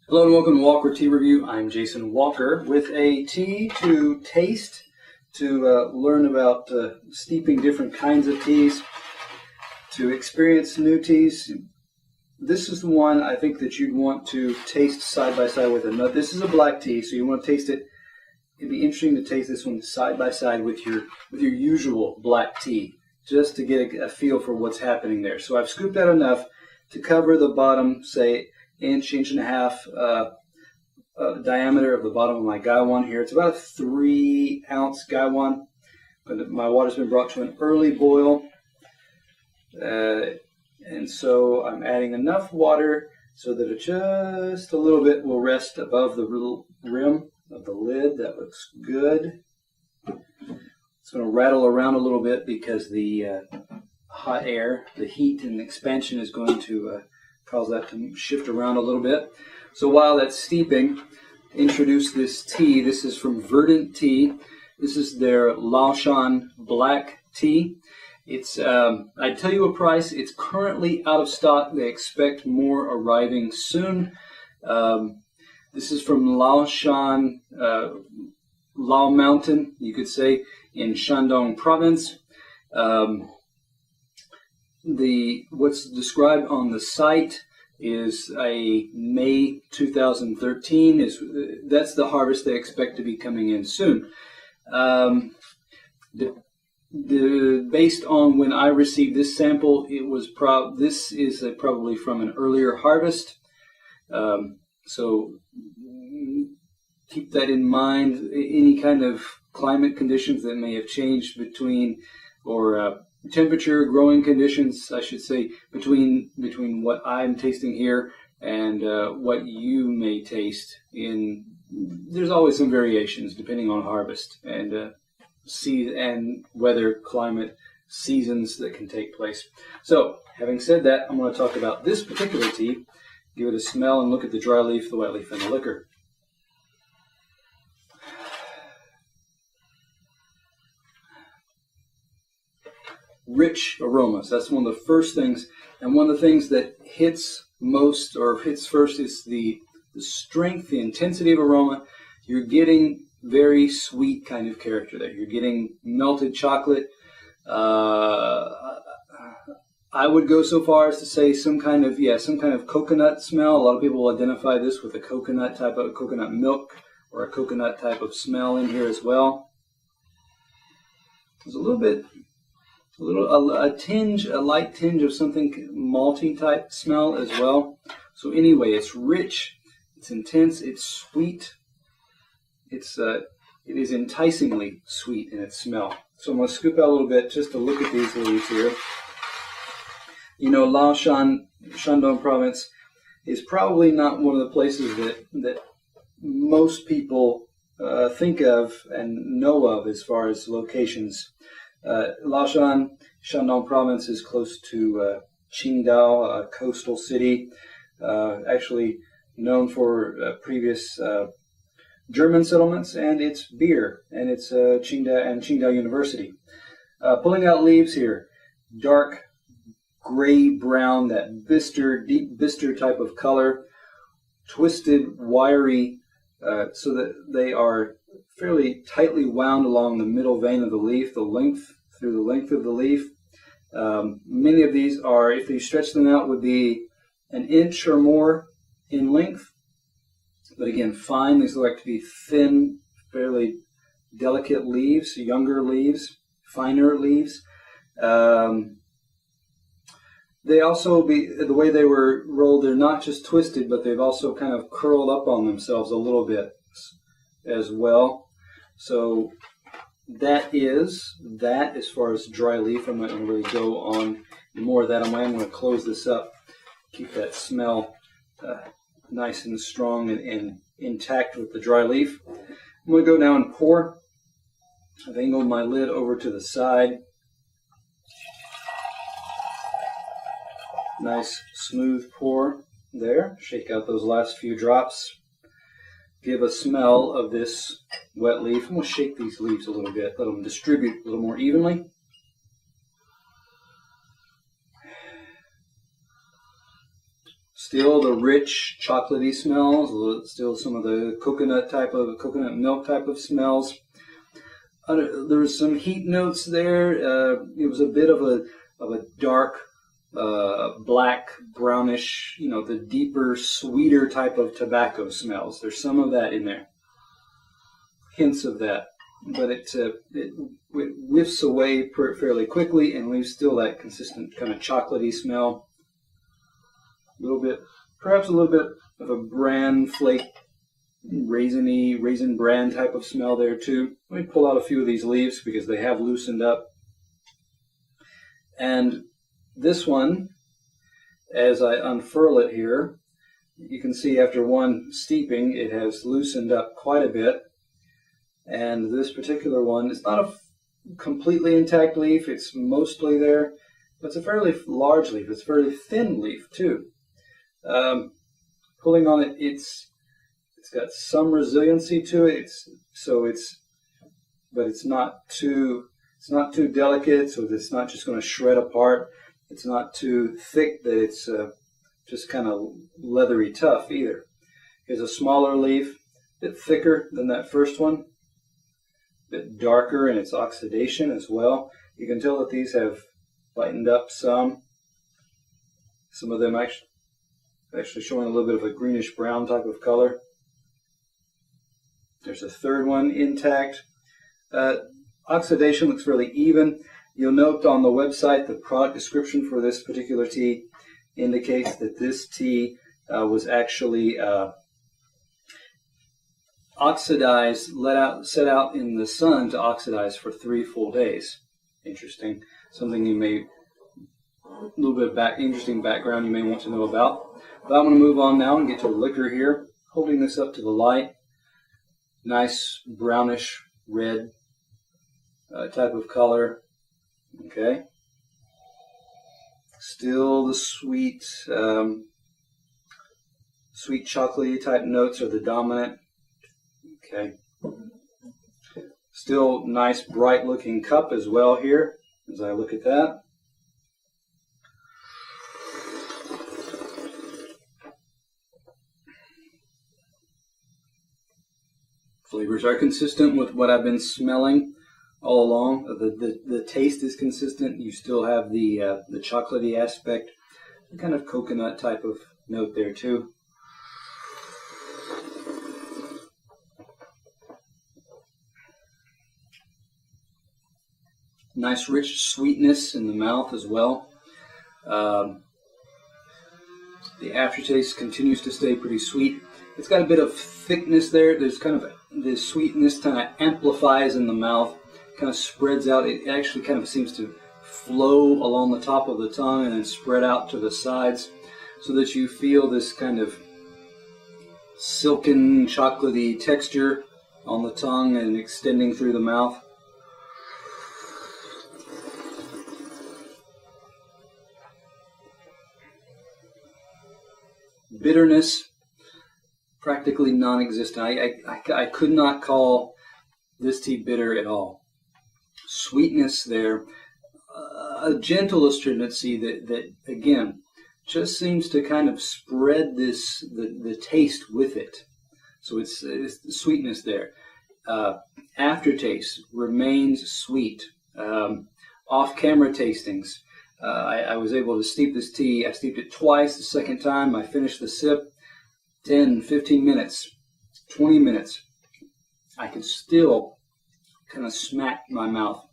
Hello and welcome to Walker Tea Review. I'm Jason Walker with a tea to taste, to learn about steeping different kinds of teas, to experience new teas. This is the one I think that you'd want to taste side by side with another. This is a black tea, so you want to taste it. It'd be interesting to taste this one side by side with your usual black tea, just to get a feel for what's happening there. So I've scooped out enough to cover the bottom, say inch and a half diameter of the bottom of my gaiwan here. It's about a 3-ounce gaiwan, but my water's been brought to an early boil, and so I'm adding enough water so that it just a little bit will rest above the rim of the lid. That looks good. It's going to rattle around a little bit because the hot air, the heat and expansion is going to cause that to shift around a little bit. So while that's steeping, introduce this tea. This is from Verdant tea. This is their LaoshanBlack tea. It's I'd tell you a price. It's currently out of stock. They expect more arriving soon. This is from Laoshan, Lao Mountain, you could say, in Shandong province. What's described on the site is a May 2013. That's the harvest they expect to be coming in soon. Based on when I received this sample, this is probably from an earlier harvest. So keep that in mind. Any kind of climate conditions that may have changed between, or temperature, growing conditions, I should say, between what I'm tasting here and what you may taste in. There's always some variations depending on harvest and and weather, climate, seasons that can take place. So, having said that, I'm going to talk about this particular tea, give it a smell, and look at the dry leaf, the wet leaf, and the liquor. Rich aromas. That's one of the first things, and one of the things that hits most or hits first is the strength, the intensity of aroma. You're getting very sweet kind of character there. You're getting melted chocolate. I would go so far as to say some kind of coconut smell. A lot of people will identify this with a coconut milk or a coconut type of smell in here as well. There's a light tinge of something malty type smell as well. So anyway, it's rich, it's intense, it's sweet. It is enticingly sweet in its smell. So I'm going to scoop out a little bit just to look at these leaves here. You know, Laoshan, Shandong province is probably not one of the places that most people think of and know of as far as locations. Laoshan, Shandong province is close to Qingdao, a coastal city, actually known for previous German settlements and its beer, and its Qingdao University. Pulling out leaves here, dark gray-brown, that deep bister type of color, twisted, wiry, so that they are fairly tightly wound along the middle vein of the leaf, through the length of the leaf. Many of these are, if you stretch them out, would be an inch or more in length. But again, fine. These look like to be thin, fairly delicate leaves, younger leaves, finer leaves. They also, the way they were rolled, they're not just twisted, but they've also kind of curled up on themselves a little bit as well. So that as far as dry leaf. I'm not going to really go on more of that. I'm going to close this up, keep that smell nice and strong and intact with the dry leaf. I'm going to go now and pour. I've angled my lid over to the side. Nice smooth pour there. Shake out those last few drops. Give a smell of this wet leaf. I'm going to shake these leaves a little bit, let them distribute a little more evenly. Still the rich chocolatey smells, still some of the coconut milk type of smells. There was some heat notes there. It was a bit of a dark black, brownish, the deeper, sweeter type of tobacco smells. There's some of that in there, hints of that, but it whiffs away fairly quickly and leaves still that consistent kind of chocolatey smell. Perhaps a little bit of a bran flake, raisin bran type of smell there too. Let me pull out a few of these leaves because they have loosened up. And this one, as I unfurl it here, you can see after one steeping it has loosened up quite a bit. And this particular one is not a completely intact leaf, it's mostly there, but it's a fairly large leaf. It's a fairly thin leaf too. Pulling on it, it's got some resiliency to it. But it's not too delicate, so it's not just going to shred apart. It's not too thick that it's just kind of leathery tough either. Here's a smaller leaf, a bit thicker than that first one, a bit darker in its oxidation as well. You can tell that these have lightened up some. Some of them actually showing a little bit of a greenish brown type of color. There's a third one intact. Oxidation looks fairly even. You'll note on the website the product description for this particular tea indicates that this tea was actually oxidized, set out in the sun to oxidize for 3 full days. Interesting. Something you may, a little bit of interesting background you may want to know about. But I'm going to move on now and get to the liquor here. Holding this up to the light. Nice brownish red type of color. Okay. Still the sweet chocolatey type notes are the dominant. Okay. Still nice bright looking cup as well here as I look at that. Flavors are consistent with what I've been smelling all along. The taste is consistent. You still have the chocolatey aspect, the kind of coconut type of note there too. Nice rich sweetness in the mouth as well. The aftertaste continues to stay pretty sweet. It's got a bit of thickness there. There's kind of the sweetness kind of amplifies in the mouth, kind of spreads out. It actually kind of seems to flow along the top of the tongue and then spread out to the sides so that you feel this kind of silken, chocolatey texture on the tongue and extending through the mouth. Bitterness, practically non-existent. I could not call this tea bitter at all. Sweetness there, a gentle astringency that again just seems to kind of spread the taste with it. So it's the sweetness there. Aftertaste remains sweet. Off-camera tastings. I was able to steep this tea. I steeped it twice. The second time I finished the sip, 10, 15 minutes, 20 minutes. I could still kind of smack my mouth,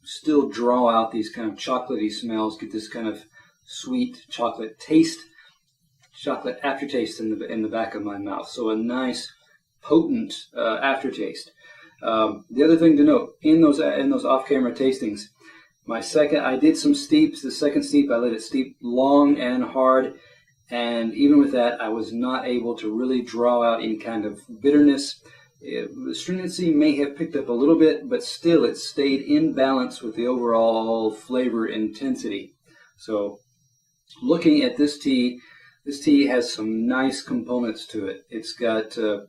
still draw out these kind of chocolatey smells, get this kind of sweet chocolate taste, chocolate aftertaste in the back of my mouth. So a nice, potent aftertaste. The other thing to note, in those off-camera tastings, I did some steeps. The second steep, I let it steep long and hard, and even with that, I was not able to really draw out any kind of bitterness. The stringency may have picked up a little bit, but still it stayed in balance with the overall flavor intensity. So looking at this tea has some nice components to it. It's got a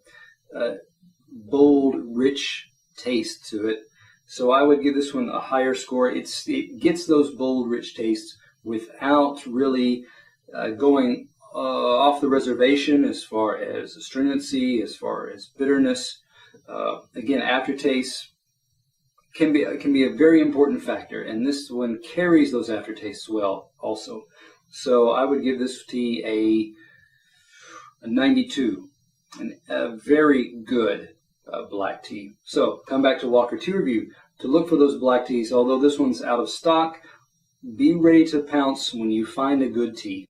bold, rich taste to it. So I would give this one a higher score. It gets those bold, rich tastes without really going off the reservation as far as astringency, as far as bitterness. Again, aftertaste can be a very important factor, and this one carries those aftertastes well also. So I would give this tea a 92, and a very good black tea. So come back to Walker Tea Review to look for those black teas. Although this one's out of stock, be ready to pounce when you find a good tea.